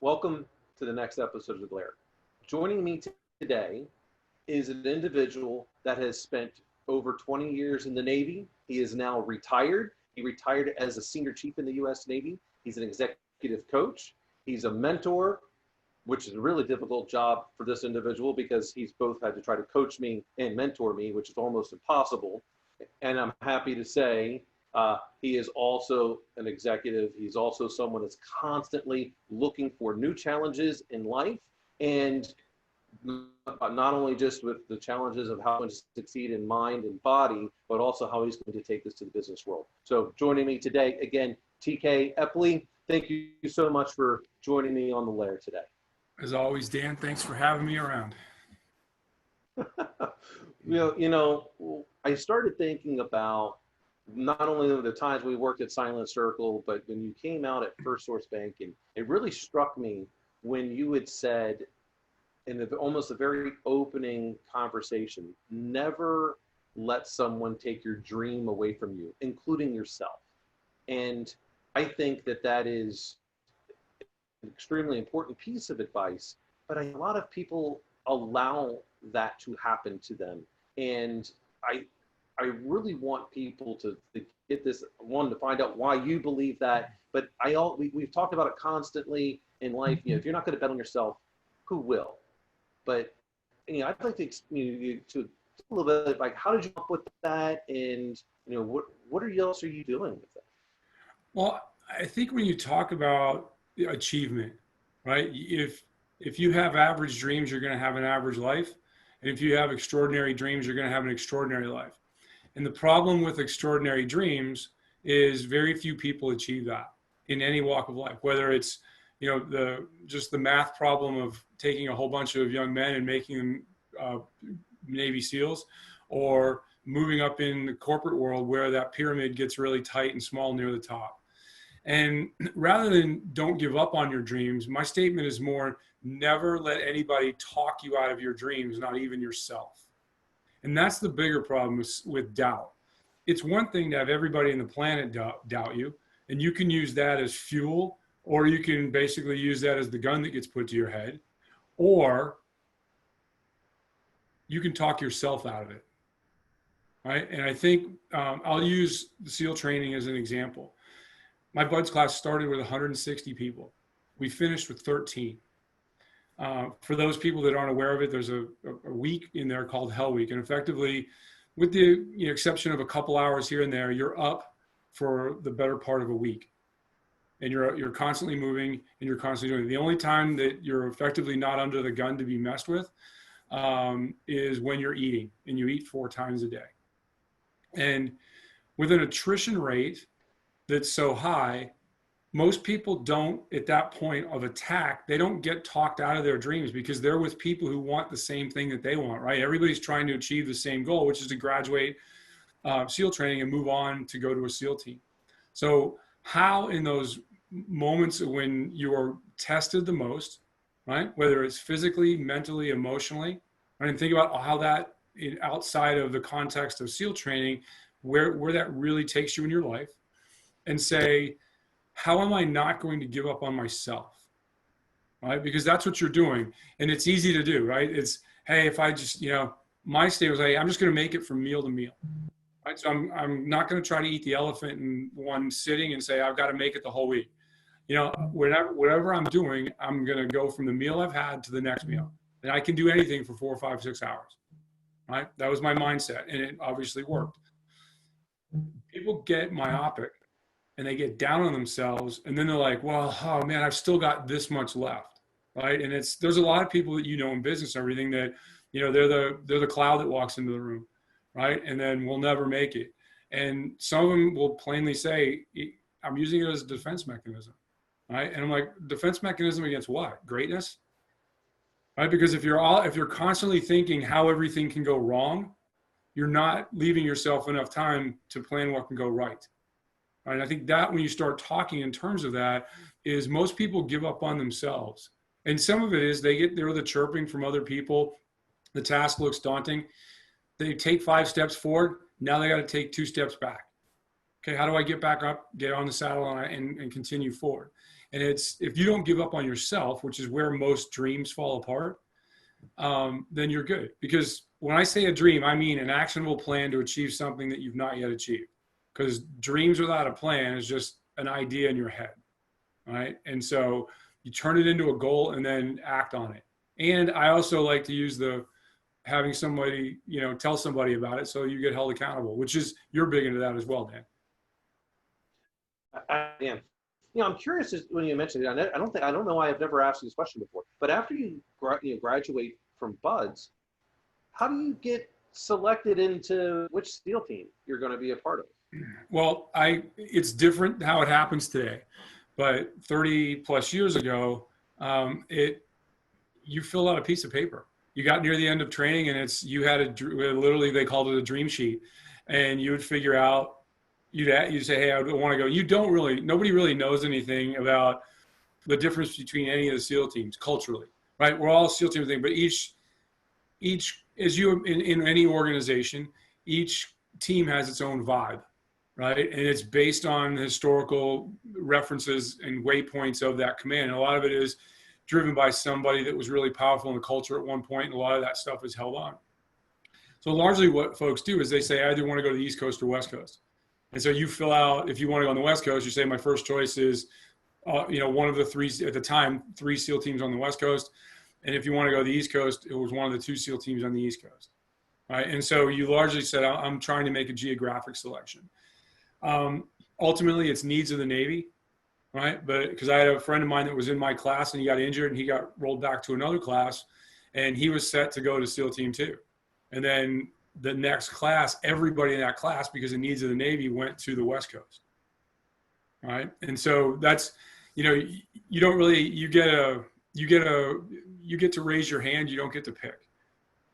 Welcome to the next episode of The Glare. Joining me today is an individual that has spent over 20 years in the Navy. He is now retired. He retired as a senior chief in the U.S. Navy. He's an executive coach. He's a mentor, which is a really difficult job for this individual because he's both had to try to coach me and mentor me, which is almost impossible. And I'm happy to say he is also an executive. He's also someone that's constantly looking for new challenges in life, and not only just with the challenges of how to succeed in mind and body, but also how he's going to take this to the business world. So joining me today, again, TK Eppley. Thank you so much for joining me on the Lair today. As always, Dan, thanks for having me around. I started thinking about not only the times we worked at Silent Circle, but when you came out at First Source Bank, and it really struck me when you had said in almost a very opening conversation, never let someone take your dream away from you, including yourself. And I think that is an extremely important piece of advice, but a lot of people allow that to happen to them. And I really want people to get this, one, to find out why you believe that, but we've talked about it constantly in life. If you're not going to bet on yourself, who will? But I'd like to to a little bit, like, how did you come up with that, and what else are you doing with it? Well, I think when you talk about achievement, right? If you have average dreams, you're going to have an average life, and if you have extraordinary dreams, you're going to have an extraordinary life. And the problem with extraordinary dreams is very few people achieve that in any walk of life, whether it's just the math problem of taking a whole bunch of young men and making them Navy SEALs, or moving up in the corporate world where that pyramid gets really tight and small near the top. And rather than don't give up on your dreams, my statement is more, never let anybody talk you out of your dreams, not even yourself. And that's the bigger problem with doubt. It's one thing to have everybody on the planet doubt you, and you can use that as fuel, or you can basically use that as the gun that gets put to your head, or you can talk yourself out of it, right? And I think I'll use the SEAL training as an example. My BUDS class started with 160 people. We finished with 13. For those people that aren't aware of it, there's a week in there called Hell Week. And effectively, with the exception of a couple hours here and there, you're up for the better part of a week. And you're constantly moving, and you're constantly doing it. The only time that you're effectively not under the gun to be messed with is when you're eating, and you eat 4 times a day. And with an attrition rate that's so high, most people don't, at that point of attack, they don't get talked out of their dreams because they're with people who want the same thing that they want, right? Everybody's trying to achieve the same goal, which is to graduate SEAL training and move on to go to a SEAL team. So how in those moments when you're tested the most, right? Whether it's physically, mentally, emotionally, right? And think about how that outside of the context of SEAL training, where that really takes you in your life, and say, how am I not going to give up on myself, right? Because that's what you're doing. And it's easy to do, right? It's, hey, if I just, my state was, hey, I'm just going to make it from meal to meal, right? So I'm not going to try to eat the elephant in one sitting and say, I've got to make it the whole week. Whatever I'm doing, I'm going to go from the meal I've had to the next meal. And I can do anything for 4, 5, 6 hours, right? That was my mindset. And it obviously worked. People get myopic, and they get down on themselves, and then they're like, well, oh man, I've still got this much left, right? And there's a lot of people that in business and everything that, they're the cloud that walks into the room, right? And then we'll never make it. And some of them will plainly say, I'm using it as a defense mechanism, right? And I'm like, defense mechanism against what? Greatness, right? Because if you're constantly thinking how everything can go wrong, you're not leaving yourself enough time to plan what can go right. And I think that when you start talking in terms of that, is most people give up on themselves. And some of it is they're the chirping from other people. The task looks daunting. They take 5 steps forward. Now they got to take 2 steps back. Okay, how do I get back up, get on the saddle and continue forward? And it's, if you don't give up on yourself, which is where most dreams fall apart, then you're good. Because when I say a dream, I mean an actionable plan to achieve something that you've not yet achieved. Because dreams without a plan is just an idea in your head, right? And so you turn it into a goal and then act on it. And I also like to use the having somebody, tell somebody about it so you get held accountable, which is, you're big into that as well, Dan. I am. I'm curious when you mentioned it. I don't know why I've never asked you this question before. But after you graduate from Buds, how do you get selected into which SEAL team you're going to be a part of? Well, it's different how it happens today, but 30 plus years ago, you fill out a piece of paper. You got near the end of training, and you had literally, they called it a dream sheet, and you would figure out. You'd say, hey, I want to go. Nobody really knows anything about the difference between any of the SEAL teams culturally, right? We're all SEAL teams, but each, as you in any organization, each team has its own vibe, right? And it's based on historical references and waypoints of that command. And a lot of it is driven by somebody that was really powerful in the culture at one point, and a lot of that stuff is held on. So largely what folks do is they say, I either want to go to the East Coast or West Coast. And so you fill out, if you want to go on the West Coast, you say, my first choice is, one of the three, at the time, 3 SEAL teams on the West Coast. And if you want to go to the East Coast, it was one of the 2 SEAL teams on the East Coast. Right. And so you largely said, I'm trying to make a geographic selection. Ultimately, it's needs of the Navy. Right. But because I had a friend of mine that was in my class and he got injured and he got rolled back to another class, and he was set to go to SEAL Team 2. And then the next class, everybody in that class, because of needs of the Navy, went to the West Coast. Right. And so that's, you don't really, you get to raise your hand. You don't get to pick.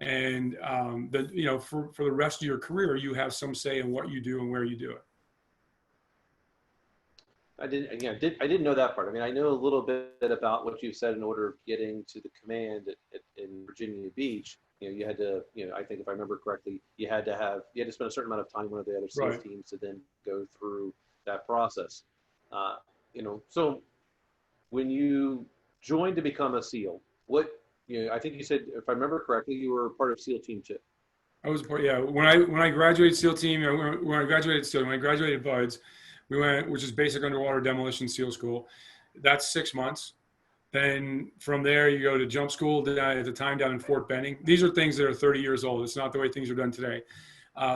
And, for the rest of your career, you have some say in what you do and where you do it. I didn't know that part. I mean, I know a little bit about what you said in order of getting to the command in Virginia Beach. You had to, I think if I remember correctly, you had to spend a certain amount of time with one of the other SEAL teams to then go through that process. So when you joined to become a SEAL, I think you said, if I remember correctly, you were part of SEAL Team 2. I was part, yeah. When I graduated SEAL Team, when I graduated Buds, we went, which is Basic Underwater Demolition SEAL School. That's 6 months. Then from there, you go to jump school at the time down in Fort Benning. These are things that are 30 years old. It's not the way things are done today.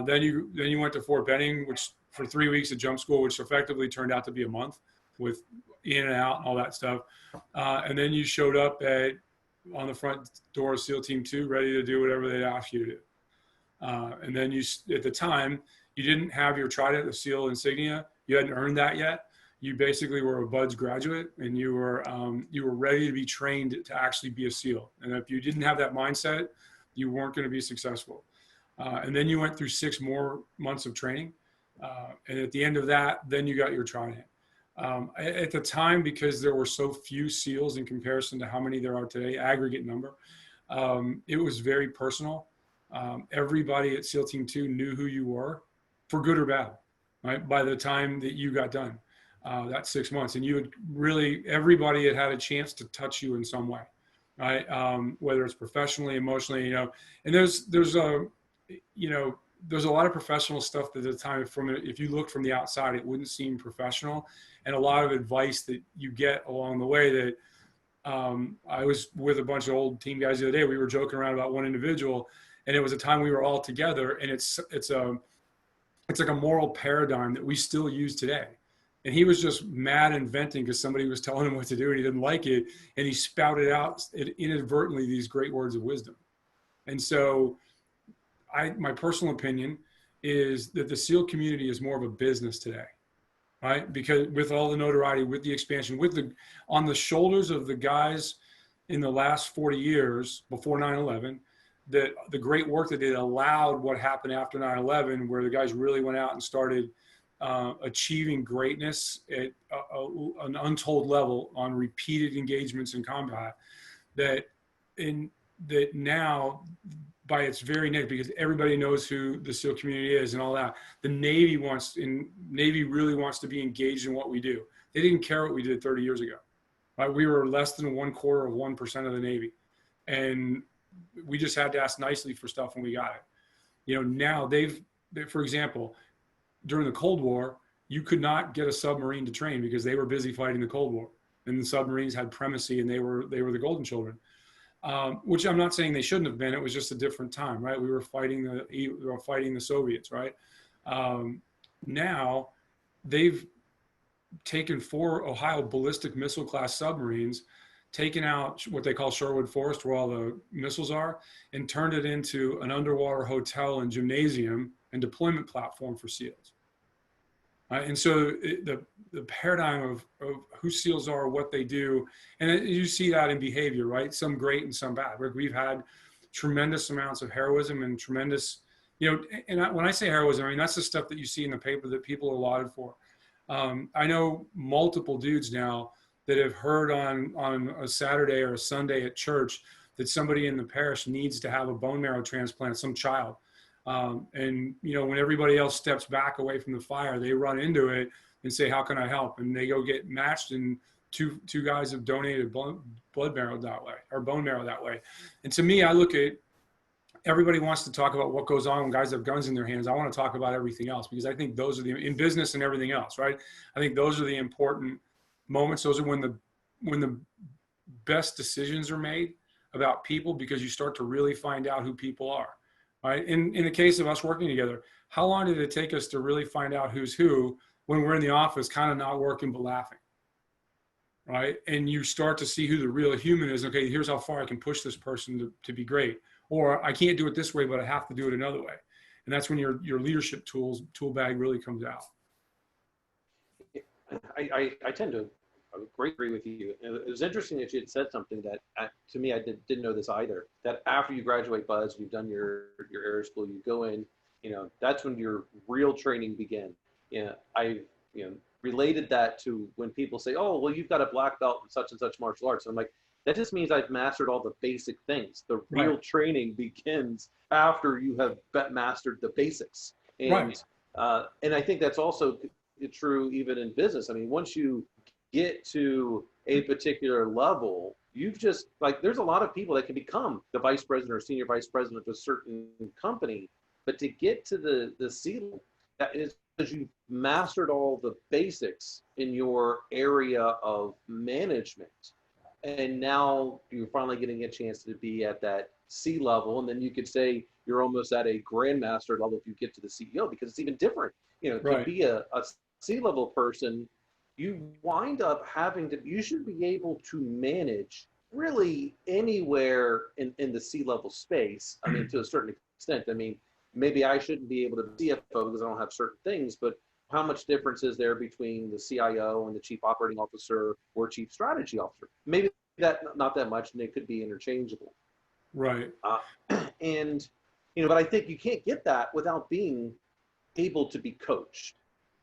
Then you went to Fort Benning, which for 3 weeks of jump school, which effectively turned out to be a month with in and out and all that stuff. And then you showed up on the front door of SEAL Team 2, ready to do whatever they asked you to do. And then at the time, you didn't have your Trident, the SEAL insignia. You hadn't earned that yet. You basically were a Buds graduate, and you were ready to be trained to actually be a SEAL. And if you didn't have that mindset, you weren't going to be successful. And then you went through 6 more months of training. And at the end of that, then you got your Trident. At the time, because there were so few SEALs in comparison to how many there are today, aggregate number, it was very personal. Everybody at SEAL Team 2 knew who you were, for good or bad, right? By the time that you got done. That 6 months, and everybody had a chance to touch you in some way, right? Whether it's professionally, emotionally, and there's a lot of professional stuff that at the time, if you looked from the outside, it wouldn't seem professional, and a lot of advice that you get along the way that I was with a bunch of old team guys the other day. We were joking around about one individual, and it was a time we were all together, and it's like a moral paradigm that we still use today. And he was just mad and venting because somebody was telling him what to do and he didn't like it. And he spouted out inadvertently these great words of wisdom. And so my personal opinion is that the SEAL community is more of a business today, right? Because with all the notoriety, with the expansion, on the shoulders of the guys in the last 40 years before 9/11, that the great work that it allowed what happened after 9/11, where the guys really went out and started achieving greatness at an untold level on repeated engagements in combat, that now by its very nature, because everybody knows who the SEAL community is and all that, the Navy really wants to be engaged in what we do. They didn't care what we did 30 years ago. right? We were less than 0.25% of the Navy. And we just had to ask nicely for stuff and we got it. You know, now for example, during the Cold War, you could not get a submarine to train because they were busy fighting the Cold War, and the submarines had primacy, and they were the golden children. Which I'm not saying they shouldn't have been. It was just a different time, right? We were fighting the Soviets, right? Now they've taken 4 Ohio ballistic missile class submarines, taken out what they call Sherwood Forest, where all the missiles are, and turned it into an underwater hotel and gymnasium and deployment platform for SEALs. And so the paradigm of who SEALs are, what they do, and you see that in behavior, right? Some great and some bad. We've had tremendous amounts of heroism and tremendous, you know, and when I say heroism, I mean, that's the stuff that you see in the paper that people are lauded for. I know multiple dudes now that have heard on a Saturday or a Sunday at church that somebody in the parish needs to have a bone marrow transplant, some child. And, you know, when everybody else steps back away from the fire, they run into it and say, how can I help? And they go get matched, and two guys have donated blood marrow that way, or bone marrow that way. And to me, I look at, everybody wants to talk about what goes on when guys have guns in their hands. I want to talk about everything else, because I think those are in business and everything else, right? I think those are the important moments. Those are when the best decisions are made about people, because you start to really find out who people are. Right. In the case of us working together, how long did it take us to really find out who's who when we're in the office, kind of not working, but laughing? Right. And you start to see who the real human is. Okay, here's how far I can push this person to be great. Or I can't do it this way, but I have to do it another way. And that's when your leadership tool bag really comes out. I tend to agree with you. It was interesting that you had said something that, to me, I didn't know this either. That after you graduate, Buzz, you've done your air school, you go in, you know, that's when your real training begins. I related that to when people say, oh, well, you've got a black belt in such and such martial arts. And I'm like, that just means I've mastered all the basic things. The real training begins after you have mastered the basics. And and I think that's also true even in business. I mean, once you get to a particular level, you've just, like, there's a lot of people that can become the vice president or senior vice president of a certain company, but to get to the C level, that is because you've mastered all the basics in your area of management, and now you're finally getting a chance to be at that C level, and then you could say you're almost at a grandmaster level if you get to the CEO, because it's even different. You know, to be a C level person, you wind up you should be able to manage really anywhere in the C-level space. I mean, to a certain extent. I mean, maybe I shouldn't be able to be CFO because I don't have certain things, but how much difference is there between the CIO and the chief operating officer or chief strategy officer? Maybe not that much, and they could be interchangeable. Right. And, you know, but I think you can't get that without being able to be coached.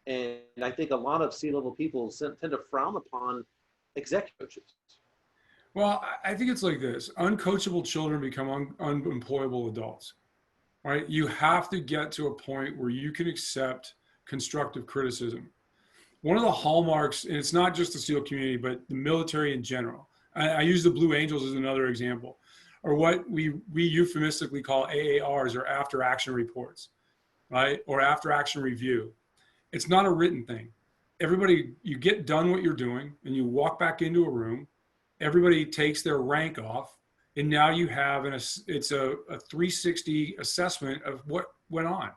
And I think a lot of C-level people tend to frown upon executive coaches. Well, I think it's like this. Uncoachable children become unemployable adults, right? You have to get to a point where you can accept constructive criticism. One of the hallmarks, and it's not just the SEAL community, but the military in general. I use the Blue Angels as another example, or what we euphemistically call AARs, or after action reports, right? Or after action review. It's not a written thing. Everybody, you get done what you're doing and you walk back into a room, everybody takes their rank off, and now you have it's a 360 assessment of what went on,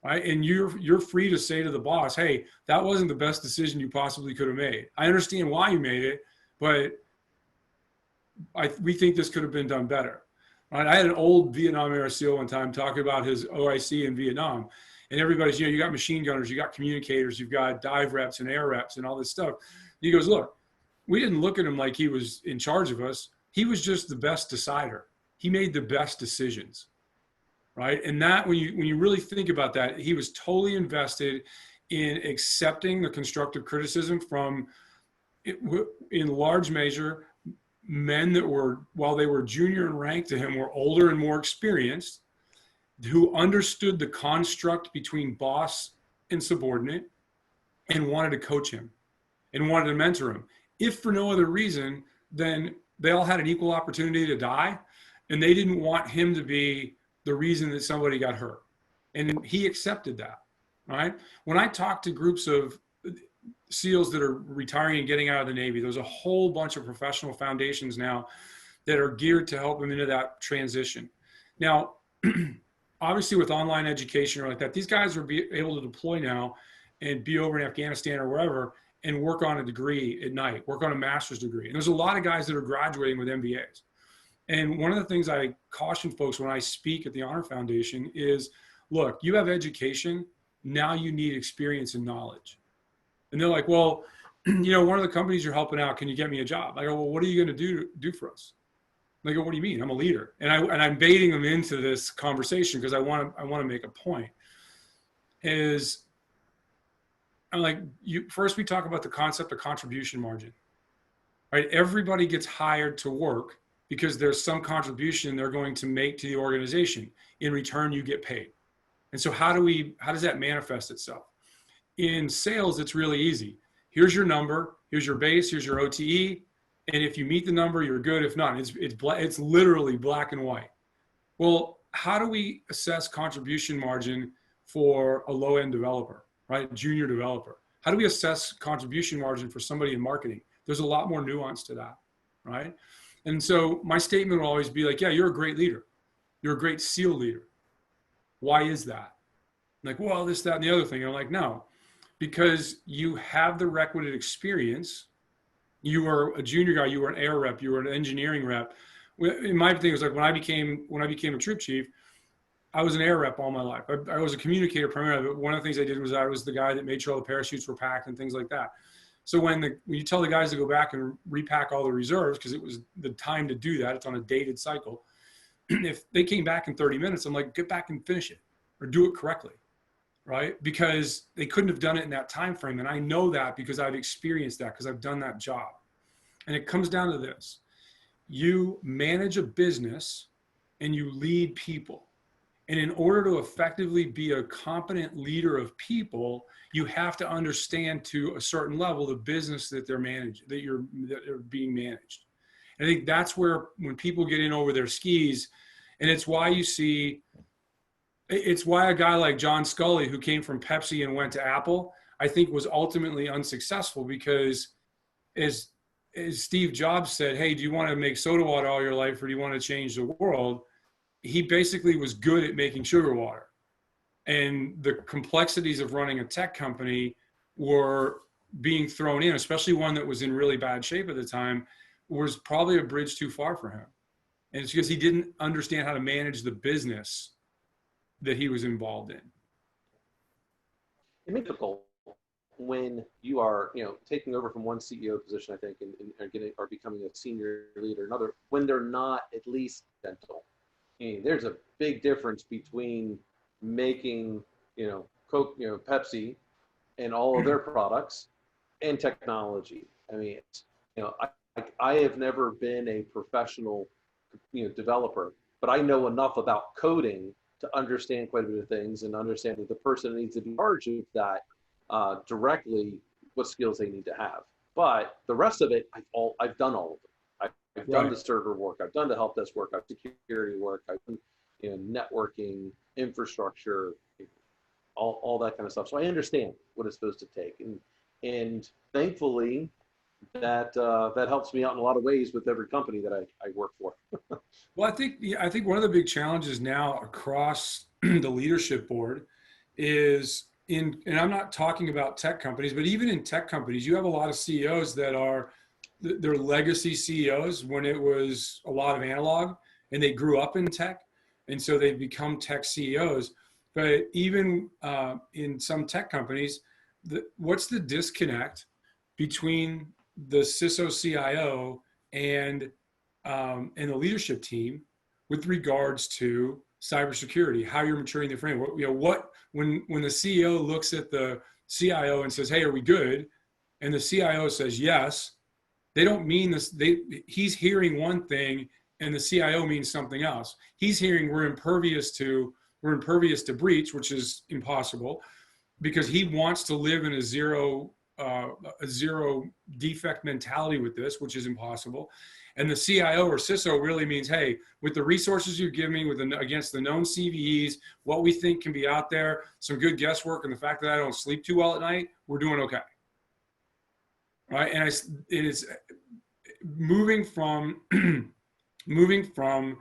right? And you're free to say to the boss, hey, that wasn't the best decision you possibly could have made. I understand why you made it, but we think this could have been done better, right? I had an old Vietnam era SEAL one time talking about his OIC in Vietnam. And everybody's, you got machine gunners, you got communicators, you've got dive reps and air reps and all this stuff. He goes, look, we didn't look at him like he was in charge of us. He was just the best decider. He made the best decisions, right? And that, when you really think about that, he was totally invested in accepting the constructive criticism from, in large measure, men that were, while they were junior in rank to him, were older and more experienced, who understood the construct between boss and subordinate and wanted to coach him and wanted to mentor him. if for no other reason, then they all had an equal opportunity to die, and they didn't want him to be the reason that somebody got hurt. And he accepted that, right? When I talk to groups of SEALs that are retiring and getting out of the Navy, there's a whole bunch of professional foundations now that are geared to help them into that transition. Now, obviously with online education or like that, these guys are able to deploy now and be over in Afghanistan or wherever and work on a degree at night, work on a master's degree. And there's a lot of guys that are graduating with MBAs. And one of the things I caution folks when I speak at the Honor Foundation is, look, you have education, now you need experience and knowledge. And they're like, well, you know, one of the companies you're helping out, can you get me a job? I go, well, what are you going to do for us? They go, what do you mean? I'm a leader. And I'm baiting them into this conversation because I want to make a point. Is I'm like, first we talk about the concept of contribution margin, right? Everybody gets hired to work because there's some contribution they're going to make to the organization. In return, you get paid. And so how does that manifest itself? In sales, it's really easy. Here's your number, here's your base, here's your OTE. And if you meet the number, you're good. If not, it's literally black and white. Well, how do we assess contribution margin for a low-end developer, right? Junior developer. How do we assess contribution margin for somebody in marketing? There's a lot more nuance to that, right? And so my statement will always be like, yeah, you're a great leader. You're a great SEAL leader. Why is that? I'm like, well, this, that, and the other thing. And I'm like, no, because you have the requisite experience. You were a junior guy, you were an air rep, you were an engineering rep. In my thing was like when I became a troop chief, I was an air rep all my life. I was a communicator primarily, but one of the things I did was I was the guy that made sure all the parachutes were packed and things like that. So when you tell the guys to go back and repack all the reserves, because it was the time to do that, it's on a dated cycle. If they came back in 30 minutes, I'm like, get back and finish it or do it correctly, right? Because they couldn't have done it in that time frame. And I know that because I've experienced that, because I've done that job. And it comes down to this. You manage a business and you lead people. And in order to effectively be a competent leader of people, you have to understand to a certain level the business that they're managed, that are being managed. And I think that's where when people get in over their skis, and it's why a guy like John Scully, who came from Pepsi and went to Apple, I think was ultimately unsuccessful because as Steve Jobs said, hey, do you want to make soda water all your life or do you want to change the world? He basically was good at making sugar water. And the complexities of running a tech company were being thrown in, especially one that was in really bad shape at the time, was probably a bridge too far for him. And it's because he didn't understand how to manage the business that he was involved in. It makes it difficult when you are, taking over from one CEO position, I think, and becoming a senior leader, another, when they're not at least dental. I mean, there's a big difference between making, Coke, Pepsi, and all of their products, and technology. I mean, I have never been a professional, developer, but I know enough about coding to understand quite a bit of things and understand that the person that needs to be in charge of that directly, what skills they need to have. But the rest of it, I've done all of it. I've done the server work. I've done the help desk work. I've done security work. I've done networking, infrastructure, all that kind of stuff. So I understand what it's supposed to take, and thankfully that helps me out in a lot of ways with every company that I work for. Well, I think one of the big challenges now across the leadership board is and I'm not talking about tech companies, but even in tech companies, you have a lot of CEOs that are they're legacy CEOs when it was a lot of analog and they grew up in tech. And so they've become tech CEOs. But even in some tech companies, what's the disconnect between the CISO CIO and the leadership team with regards to cybersecurity, how you're maturing the framework? When the CEO looks at the CIO and says, hey, are we good? And the CIO says, yes, they don't mean this. He's hearing one thing and the CIO means something else. He's hearing we're impervious to breach, which is impossible because he wants to live in a zero a zero defect mentality with this, which is impossible. And the CIO or CISO really means, hey, with the resources you give me, against the known CVEs, what we think can be out there, some good guesswork, and the fact that I don't sleep too well at night, we're doing okay. Right? And it is moving from moving from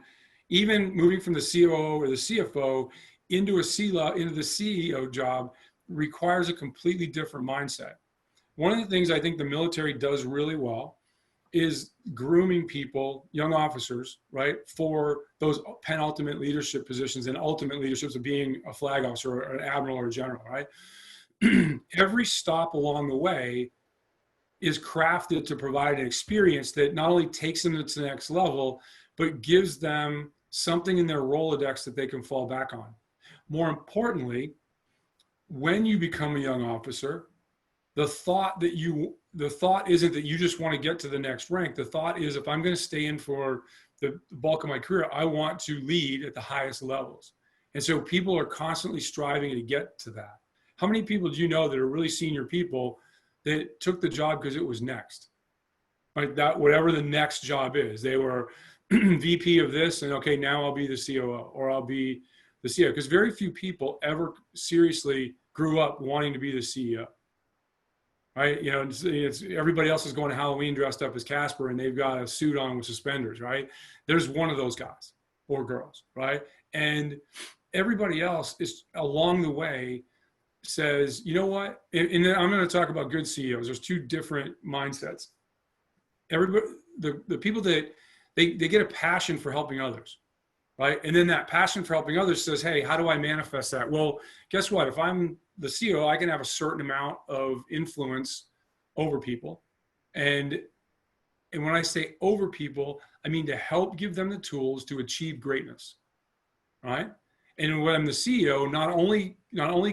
the COO or the CFO into the CEO job requires a completely different mindset. One of the things I think the military does really well is grooming people, young officers, right, for those penultimate leadership positions and ultimate leaderships of being a flag officer or an admiral or a general, right? Every stop along the way is crafted to provide an experience that not only takes them to the next level, but gives them something in their Rolodex that they can fall back on. More importantly, when you become a young officer, the thought isn't that you just want to get to the next rank. The thought is, if I'm going to stay in for the bulk of my career, I want to lead at the highest levels. And so people are constantly striving to get to that. How many people do you know that are really senior people that took the job because it was next? Like that, whatever the next job is, they were VP of this, and okay, now I'll be the COO or I'll be the CEO. Because very few people ever seriously grew up wanting to be the CEO. Right? You know, it's everybody else is going to Halloween dressed up as Casper and they've got a suit on with suspenders, right? There's one of those guys or girls, right? And everybody else is along the way says, you know what? And I'm going to talk about good CEOs. There's two different mindsets. Everybody, the people that they get a passion for helping others, right? And then that passion for helping others says, hey, how do I manifest that? Well, guess what? If I'm the CEO, I can have a certain amount of influence over people. And when I say over people, I mean to help give them the tools to achieve greatness, right? And when I'm the CEO, not only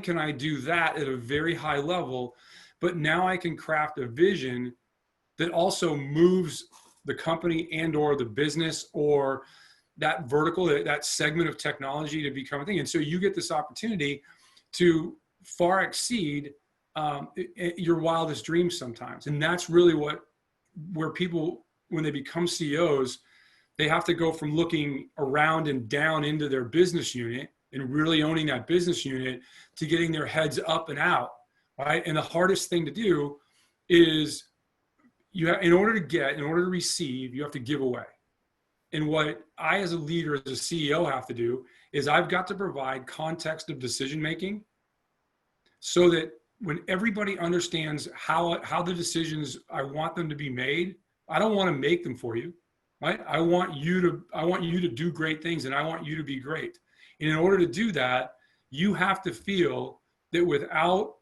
can I do that at a very high level, but now I can craft a vision that also moves the company and or the business or that vertical, that segment of technology to become a thing. And so you get this opportunity to far exceed your wildest dreams sometimes. And that's really where people, when they become CEOs, they have to go from looking around and down into their business unit and really owning that business unit to getting their heads up and out, right? And the hardest thing to do is in order to receive, you have to give away. And what I, as a leader, as a CEO, have to do is I've got to provide context of decision-making so that when everybody understands how the decisions I want them to be made, I don't want to make them for you, right? I want you to do great things and I want you to be great. And in order to do that, you have to feel that without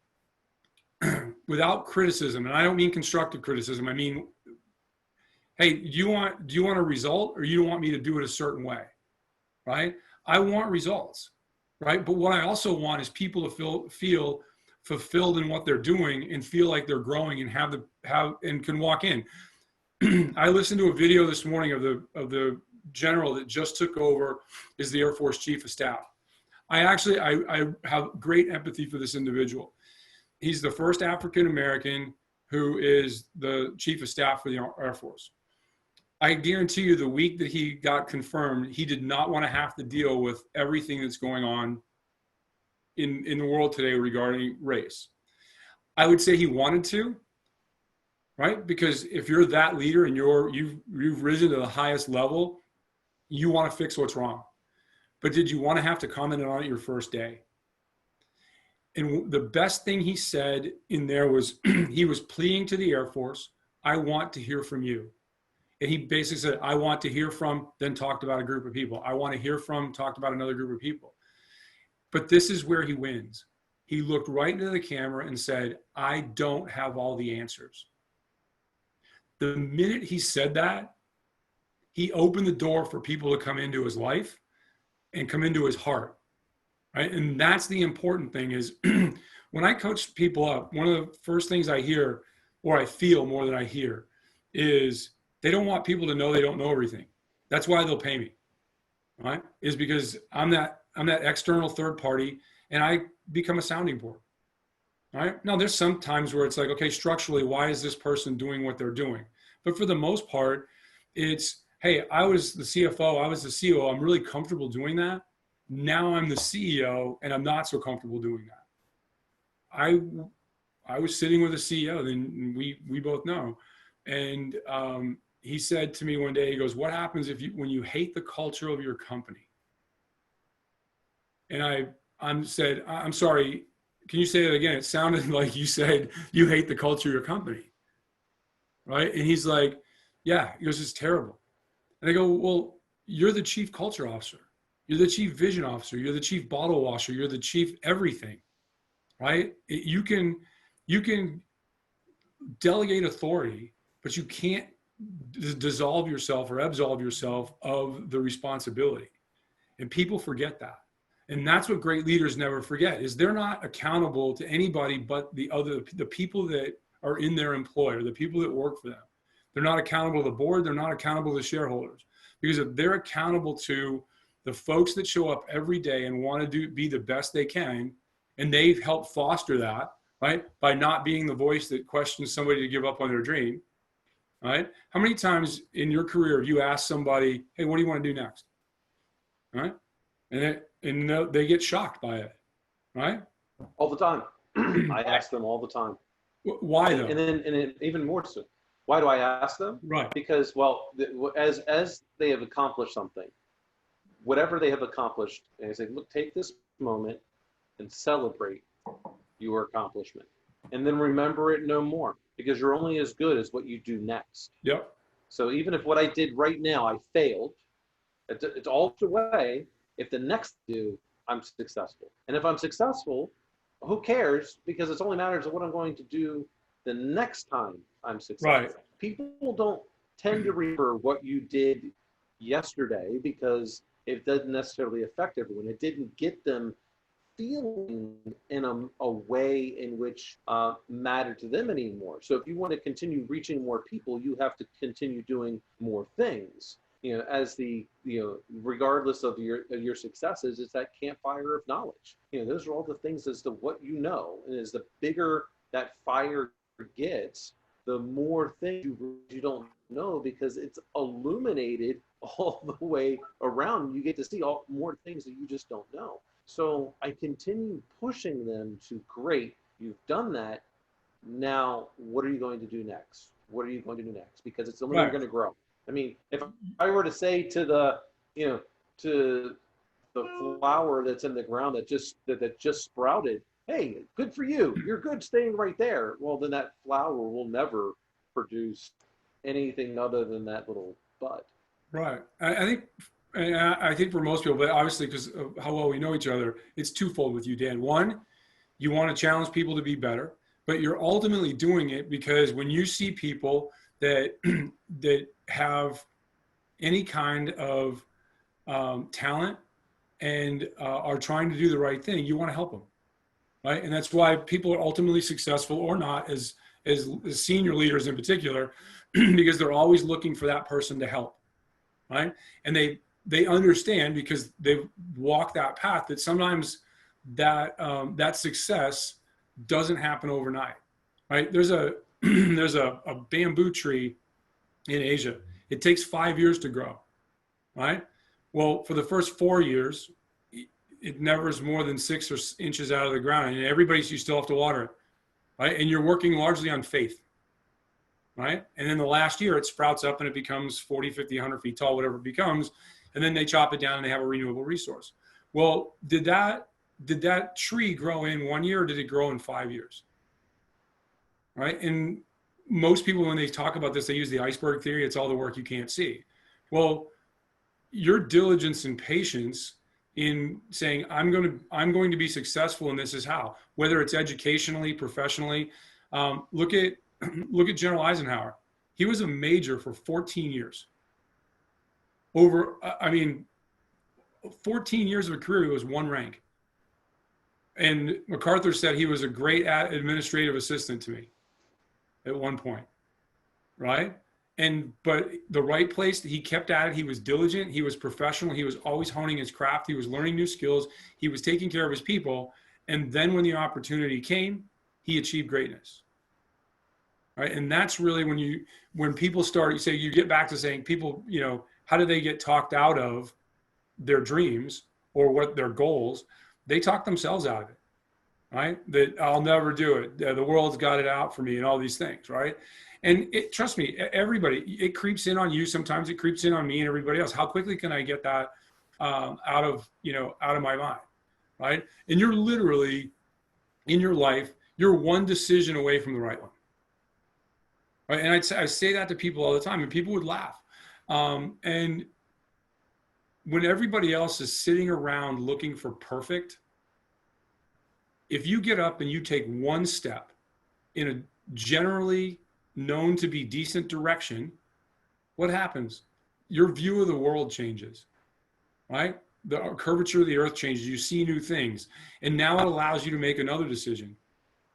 criticism, and I don't mean constructive criticism, I mean, hey, do you want a result or you don't want me to do it a certain way, right? I want results, right? But what I also want is people to feel fulfilled in what they're doing and feel like they're growing and and can walk in. I listened to a video this morning of the general that just took over as the Air Force Chief of Staff. I have great empathy for this individual. He's the first African-American who is the Chief of Staff for the Air Force. I guarantee you the week that he got confirmed, he did not want to have to deal with everything that's going on in the world today regarding race. I would say he wanted to, right? Because if you're that leader and you've risen to the highest level, you want to fix what's wrong. But did you want to have to comment on it your first day? And the best thing he said in there was he was pleading to the Air Force, I want to hear from you. And he basically said, I want to hear from, then talked about a group of people. I want to hear from, talked about another group of people. But this is where he wins. He looked right into the camera and said, I don't have all the answers. The minute he said that, he opened the door for people to come into his life and come into his heart, right? And that's the important thing is when I coach people up, one of the first things I hear, or I feel more than I hear, is they don't want people to know they don't know everything. That's why they'll pay me, right? Is because I'm that external third party and I become a sounding board. All right. Now there's some times where it's like, okay, structurally, why is this person doing what they're doing? But for the most part, it's, hey, I was the CFO, I was the COO, I'm really comfortable doing that. Now I'm the CEO and I'm not so comfortable doing that. I was sitting with a CEO, then we both know. And he said to me one day, he goes, what happens when you hate the culture of your company? And I said, I'm sorry, can you say that again? It sounded like you said you hate the culture of your company, right? And he's like, yeah. He goes, it's terrible. And I go, well, you're the chief culture officer. You're the chief vision officer. You're the chief bottle washer. You're the chief everything, right? You can delegate authority, but you can't dissolve yourself or absolve yourself of the responsibility. And people forget that. And that's what great leaders never forget, is they're not accountable to anybody but the people that are in their employ, or the people that work for them. They're not accountable to the board. They're not accountable to shareholders. Because if they're accountable to the folks that show up every day and want to be the best they can, and they've helped foster that, right, by not being the voice that questions somebody to give up on their dream, right? How many times in your career have you asked somebody, hey, what do you want to do next? Right? And they get shocked by it, right? All the time. I ask them all the time. Why though? And then even more so, why do I ask them? Right. Because, well, as they have accomplished something, whatever they have accomplished, and I say, look, take this moment and celebrate your accomplishment, and then remember it no more, because you're only as good as what you do next. Yep. So even if what I did right now I failed, it's all the way. If the next do, I'm successful. And if I'm successful, who cares? Because it's only matters of what I'm going to do the next time I'm successful. Right. People don't tend to remember what you did yesterday because it doesn't necessarily affect everyone. It didn't get them feeling in a way in which mattered to them anymore. So if you want to continue reaching more people, you have to continue doing more things. Regardless of your successes, it's that campfire of knowledge. Those are all the things as to what you know. And as the bigger that fire gets, the more things you don't know, because it's illuminated all the way around. You get to see more things that you just don't know. So I continue pushing them to, great, you've done that. Now, what are you going to do next? What are you going to do next? Because it's only going to grow. I mean, if I were to say to the flower that's in the ground that just sprouted, hey, good for you. You're good staying right there. Well, then that flower will never produce anything other than that little bud. Right. I think for most people, but obviously because of how well we know each other, it's twofold with you, Dan. One, you want to challenge people to be better, but you're ultimately doing it because when you see people that have any kind of talent and are trying to do the right thing, you want to help them, right? And that's why people are ultimately successful or not, as senior leaders in particular, because they're always looking for that person to help, right? And they understand, because they've walked that path, that sometimes that success doesn't happen overnight, right? There's a bamboo tree in Asia. It takes 5 years to grow, right? Well, for the first 4 years, it never is more than 6 inches out of the ground, and you still have to water it, right? And you're working largely on faith, right? And then the last year it sprouts up and it becomes 40, 50, 100 feet tall, whatever it becomes. And then they chop it down and they have a renewable resource. Well, did that tree grow in 1 year, or did it grow in 5 years? Right? And most people, when they talk about this, they use the iceberg theory. It's all the work you can't see. Well, your diligence and patience in saying, I'm going to be successful, and this is how, whether it's educationally, professionally. Look at General Eisenhower. He was a major for 14 years. 14 years of a career, he was one rank. And MacArthur said he was a great administrative assistant to me at one point, right? But the right place, he kept at it. He was diligent. He was professional. He was always honing his craft. He was learning new skills. He was taking care of his people. And then when the opportunity came, he achieved greatness. Right. And that's really when people start, you say, you get back to saying people, how do they get talked out of their dreams or what their goals? They talk themselves out of it. Right. That I'll never do it. The world's got it out for me and all these things. Right. And trust me, everybody, it creeps in on you. Sometimes it creeps in on me and everybody else. How quickly can I get that out of my mind? Right. And you're literally in your life, you're one decision away from the right one. Right. And I say that to people all the time, and people would laugh. And when everybody else is sitting around looking for perfect, if you get up and you take one step in a generally known to be decent direction, what happens? Your view of the world changes, right? The curvature of the earth changes. You see new things. And now it allows you to make another decision,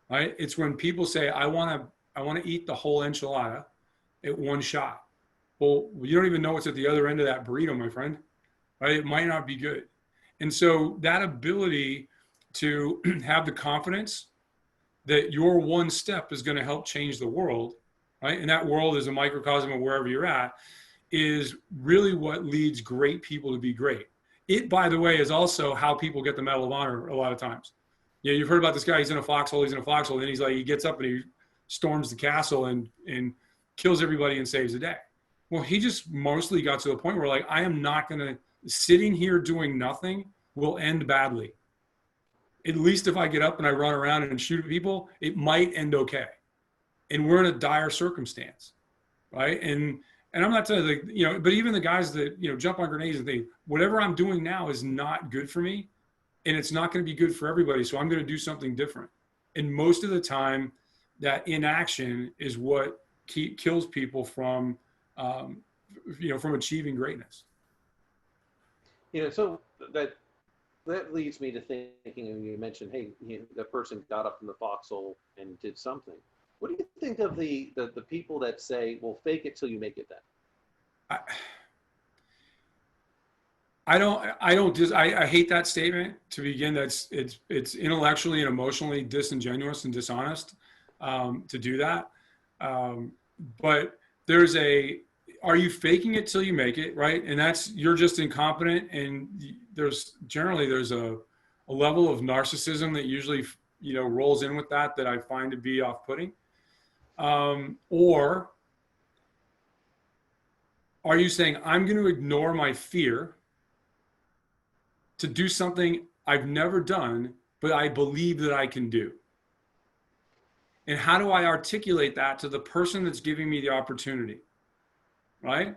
right? It's when people say, I want to eat the whole enchilada at one shot. Well, you don't even know what's at the other end of that burrito, my friend, right? It might not be good. And so that ability to have the confidence that your one step is going to help change the world, right? And that world is a microcosm of wherever you're at, is really what leads great people to be great. It, by the way, is also how people get the Medal of Honor a lot of times. You've heard about this guy, he's in a foxhole, and then he gets up and he storms the castle and kills everybody and saves the day. Well, he just mostly got to the point where I am not going to, sitting here doing nothing will end badly. At least if I get up and I run around and shoot at people, it might end okay. And we're in a dire circumstance, right? And I'm not telling you, but even the guys that, jump on grenades and things, whatever I'm doing now is not good for me, and it's not going to be good for everybody. So I'm going to do something different. And most of the time, that inaction is what kills people from, from achieving greatness. So that leads me to thinking, and you mentioned, hey, the person got up from the foxhole and did something. What do you think of the people that say, well, fake it till you make it then? I hate that statement to begin. It's intellectually and emotionally disingenuous and dishonest to do that. But are you faking it till you make it, right? And you're just incompetent, and there's a level of narcissism that usually, rolls in with that I find to be off-putting. Or are you saying, I'm going to ignore my fear to do something I've never done, but I believe that I can do? And how do I articulate that to the person that's giving me the opportunity, right?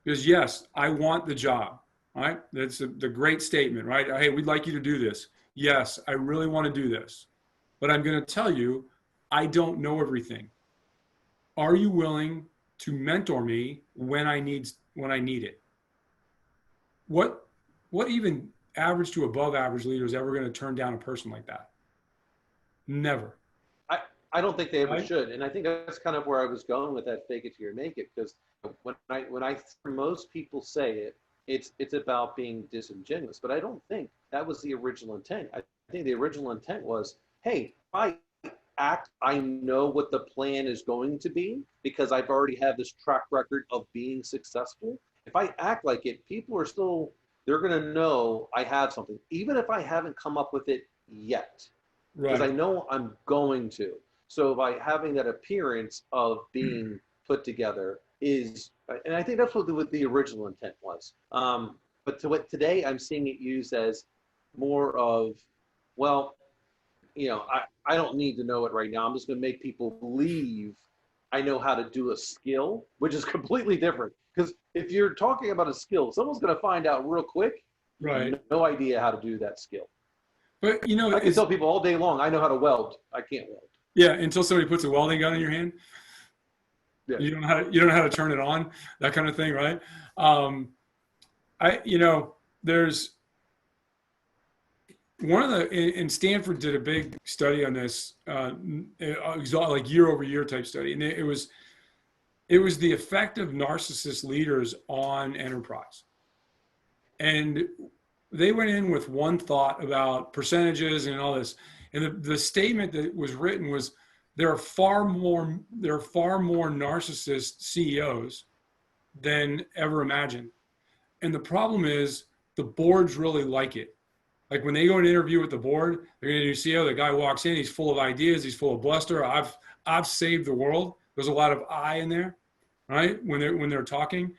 Because yes, I want the job, right? That's the great statement, right? Hey, we'd like you to do this. Yes, I really want to do this, but I'm going to tell you, I don't know everything. Are you willing to mentor me when I need it? What even average to above average leader is ever going to turn down a person like that? Never. I don't think they ever should. And I think that's kind of where I was going with that fake it till you make it, because when I most people say it's about being disingenuous, but I don't think that was the original intent. I think the original intent was, hey, I know what the plan is going to be because I've already had this track record of being successful. If I act like it, people they're going to know I have something, even if I haven't come up with it yet, because I know I'm going to. So by having that appearance of being put together and I think that's what the original intent was. But today I'm seeing it used as more of, well, I don't need to know it right now. I'm just going to make people believe I know how to do a skill, which is completely different. Because if you're talking about a skill, someone's going to find out real quick. Right. You have no idea how to do that skill. But I can tell people all day long, I know how to weld. I can't weld. Yeah, until somebody puts a welding gun in your hand. Yeah. You don't know how to turn it on, that kind of thing, right? There's and Stanford did a big study on this, like year over year type study, and it was the effect of narcissist leaders on enterprise. And they went in with one thought about percentages and all this. And the statement that was written was, there are far more narcissist CEOs than ever imagined. And the problem is the boards really like it. Like when they go and interview with the board, they're going to do CEO. The guy walks in, he's full of ideas, he's full of bluster. I've saved the world. There's a lot of I in there, right? When they're talking,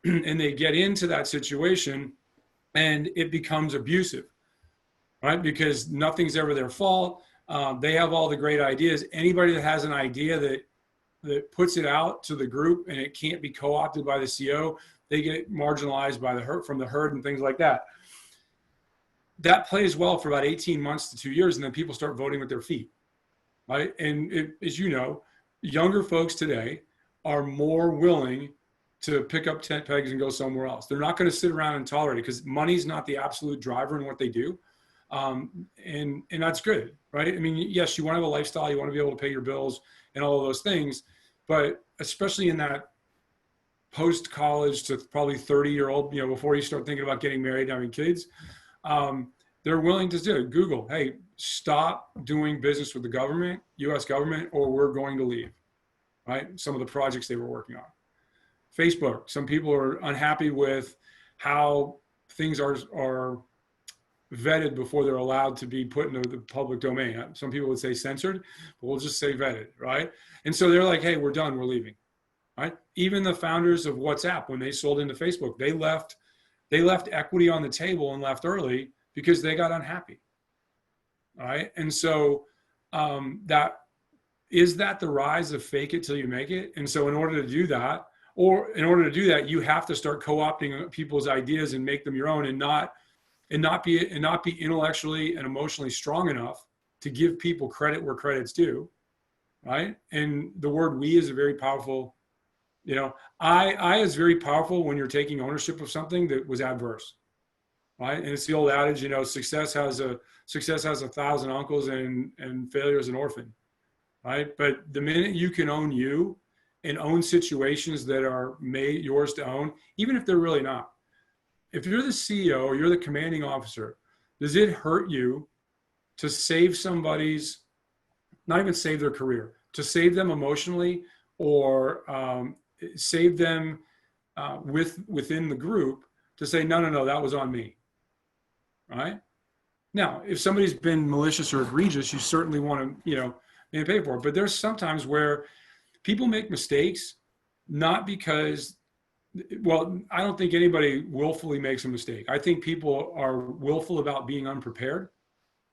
and they get into that situation, and it becomes abusive, right? Because nothing's ever their fault. They have all the great ideas. Anybody that has an idea that puts it out to the group and it can't be co-opted by the CEO, they get marginalized by from the herd and things like that. That plays well for about 18 months to 2 years, and then people start voting with their feet, right? And as you know, younger folks today are more willing to pick up tent pegs and go somewhere else. They're not going to sit around and tolerate it because money's not the absolute driver in what they do. And that's good, right? I mean, yes, you want to have a lifestyle, you want to be able to pay your bills and all of those things, but especially in that post-college to probably 30-year-old, before you start thinking about getting married and having kids, they're willing to do it. Google, hey, stop doing business with the government, U.S. government, or we're going to leave, right? Some of the projects they were working on. Facebook, some people are unhappy with how things are vetted before they're allowed to be put into the public domain. Some people would say censored, but we'll just say vetted, right? And so they're like, hey, we're done, we're leaving, right? Even the founders of WhatsApp, when they sold into Facebook, they left equity on the table and left early because they got unhappy, right? And so that the rise of fake it till you make it. And so in order to do that, you have to start co-opting people's ideas and make them your own, and not be intellectually and emotionally strong enough to give people credit where credit's due, right? And the word "we" is a very powerful. I is very powerful when you're taking ownership of something that was adverse, right? And it's the old adage, success has 1,000 uncles and failure is an orphan, right? But the minute you can own you and own situations that are made yours to own, even if they're really not. If you're the CEO or you're the commanding officer, does it hurt you to save somebody's, not even save their career, to save them emotionally or save them within the group, to say, no, that was on me, right? Now, if somebody's been malicious or egregious, you certainly want to, pay for it. But there's sometimes where people make mistakes, not because, I don't think anybody willfully makes a mistake. I think people are willful about being unprepared,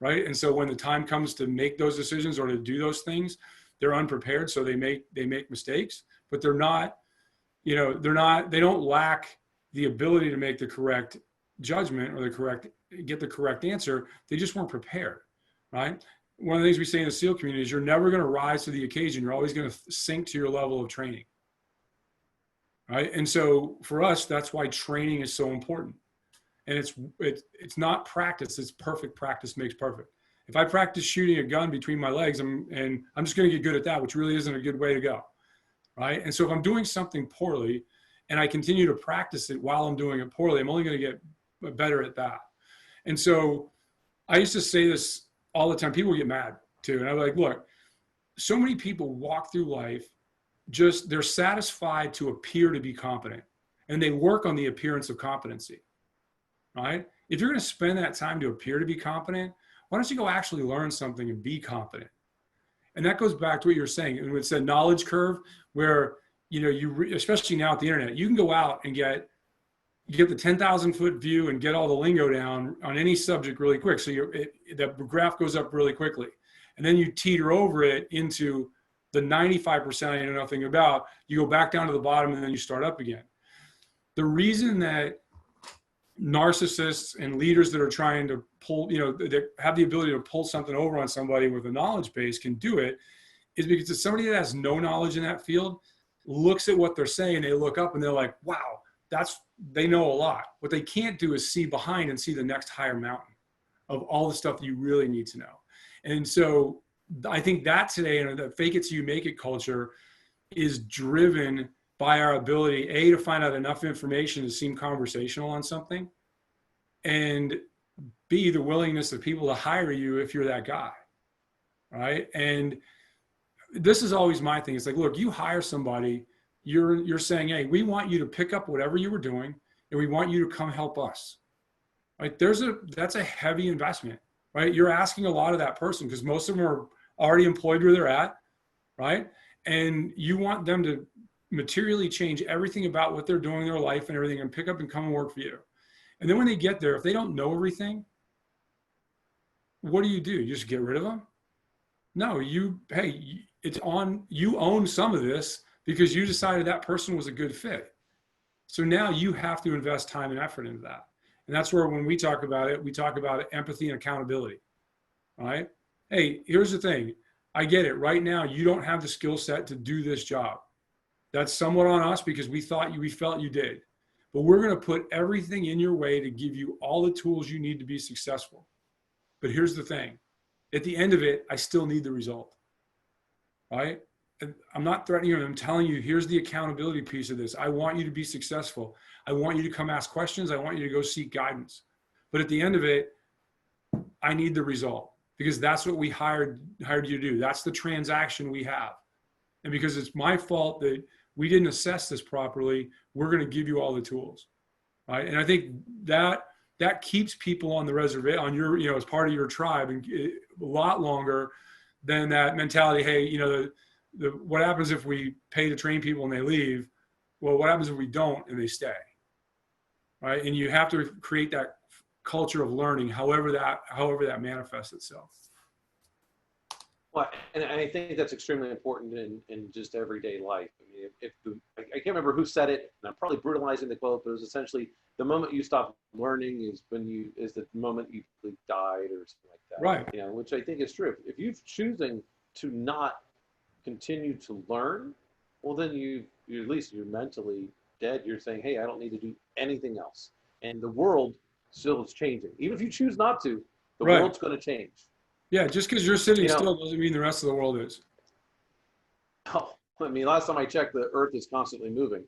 right? And so when the time comes to make those decisions or to do those things, they're unprepared, so they make mistakes, but they don't lack the ability to make the correct judgment or get the correct answer. They just weren't prepared, right? One of the things we say in the SEAL community is you're never going to rise to the occasion. You're always going to sink to your level of training, right? And so for us, that's why training is so important. And it's not practice. It's perfect. Practice makes perfect. If I practice shooting a gun between my legs and I'm just going to get good at that, which really isn't a good way to go, right? And so if I'm doing something poorly and I continue to practice it while I'm doing it poorly, I'm only going to get better at that. And so I used to say this all the time. People get mad too. And I'm like, look, so many people walk through life they're satisfied to appear to be competent, and they work on the appearance of competency, right? If you're going to spend that time to appear to be competent, why don't you go actually learn something and be competent? And that goes back to what you're saying. And it's a knowledge curve where, especially now with the internet, you can go out and get the 10,000 foot view and get all the lingo down on any subject really quick. So the graph goes up really quickly. And then you teeter over it into the 95% I know nothing about. You go back down to the bottom and then you start up again. The reason that narcissists and leaders that are trying to pull, that have the ability to pull something over on somebody with a knowledge base can do it is because it's somebody that has no knowledge in that field looks at what they're saying, they look up and they're like, wow, they know a lot. What they can't do is see behind and see the next higher mountain of all the stuff that you really need to know. And so I think that today, the fake it till you make it culture is driven by our ability, A, to find out enough information to seem conversational on something, and B, the willingness of people to hire you if you're that guy, right? And this is always my thing. It's like, look, you hire somebody, you're saying, hey, we want you to pick up whatever you were doing, and we want you to come help us. Right? That's a heavy investment, right? You're asking a lot of that person because most of them are already employed where they're at, right? And you want them to materially change everything about what they're doing in their life and everything, and pick up and come and work for you. And then when they get there, if they don't know everything, what do? You just get rid of them? No, it's on, you own some of this because you decided that person was a good fit. So now you have to invest time and effort into that. And that's where, when we talk about it, we talk about empathy and accountability. All right. Hey, here's the thing. I get it. Right now, you don't have the skill set to do this job. That's somewhat on us because we felt you did. But we're going to put everything in your way to give you all the tools you need to be successful. But here's the thing. At the end of it, I still need the result. Right? And I'm not threatening you. I'm telling you, here's the accountability piece of this. I want you to be successful. I want you to come ask questions. I want you to go seek guidance. But at the end of it, I need the result because that's what we hired you to do. That's the transaction we have. And because it's my fault that we didn't assess this properly, we're going to give you all the tools. Right? And I think that keeps people on the reservation, on your, as part of your tribe, and a lot longer than that mentality. Hey, what happens if we pay to train people and they leave? Well, what happens if we don't and they stay? Right? And you have to create that culture of learning, however that manifests itself. Well, and I think that's extremely important in just everyday life. I mean, I can't remember who said it, and I'm probably brutalizing the quote, but it was essentially, the moment you stop learning is the moment you died or something like that. Right. Which I think is true. If you're choosing to not continue to learn, well, then you at least you're mentally dead. You're saying, hey, I don't need to do anything else. And the world still is changing. Even if you choose not to, the world's going to change. Yeah, just because you're sitting still doesn't mean the rest of the world is. Oh, I mean, last time I checked, the Earth is constantly moving.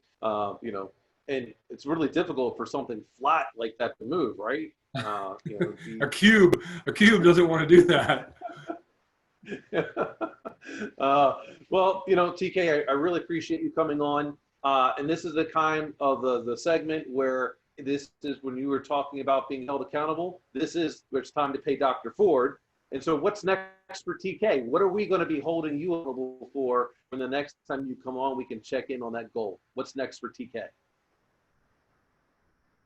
And it's really difficult for something flat like that to move, right? A cube doesn't want to do that. Well, TK, I really appreciate you coming on. And this is the kind of the segment where this is when you were talking about being held accountable. This is where it's time to pay Dr. Ford. And so what's next for TK? What are we going to be holding you accountable for when the next time you come on, we can check in on that goal? What's next for TK?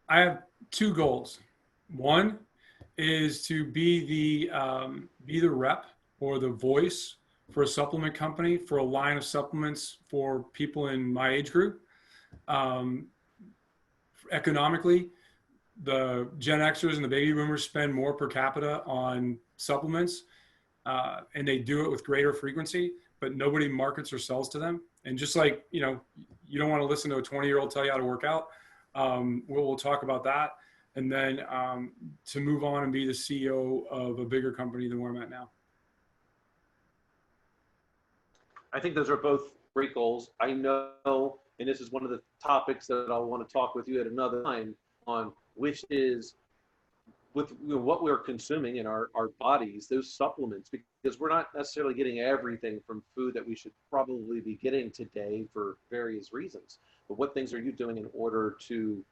I have two goals. One is to be the rep or the voice for a supplement company, for a line of supplements for people in my age group. Economically, the Gen Xers and the baby boomers spend more per capita on supplements, and they do it with greater frequency, but nobody markets or sells to them. And just like, you don't want to listen to a 20-year-old tell you how to work out. We'll talk about that. And then to move on and be the CEO of a bigger company than where I'm at now. I think those are both great goals. I know, and this is one of the topics that I'll want to talk with you at another time on, which is with what we're consuming in our bodies, those supplements, because we're not necessarily getting everything from food that we should probably be getting today for various reasons. But what things are you doing in order to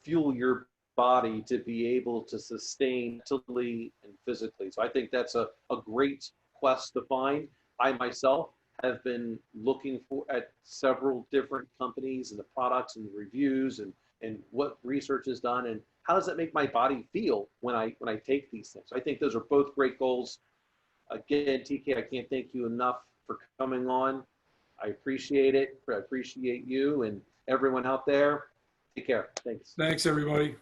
fuel your body to be able to sustain mentally and physically? So I think that's a great quest to find. I myself have been looking at several different companies and the products and the reviews and what research is done and how does that make my body feel when I take these things. So I think those are both great goals. Again, TK, I can't thank you enough for coming on. I appreciate it. I appreciate you and everyone out there. Take care. Thanks. Thanks, everybody.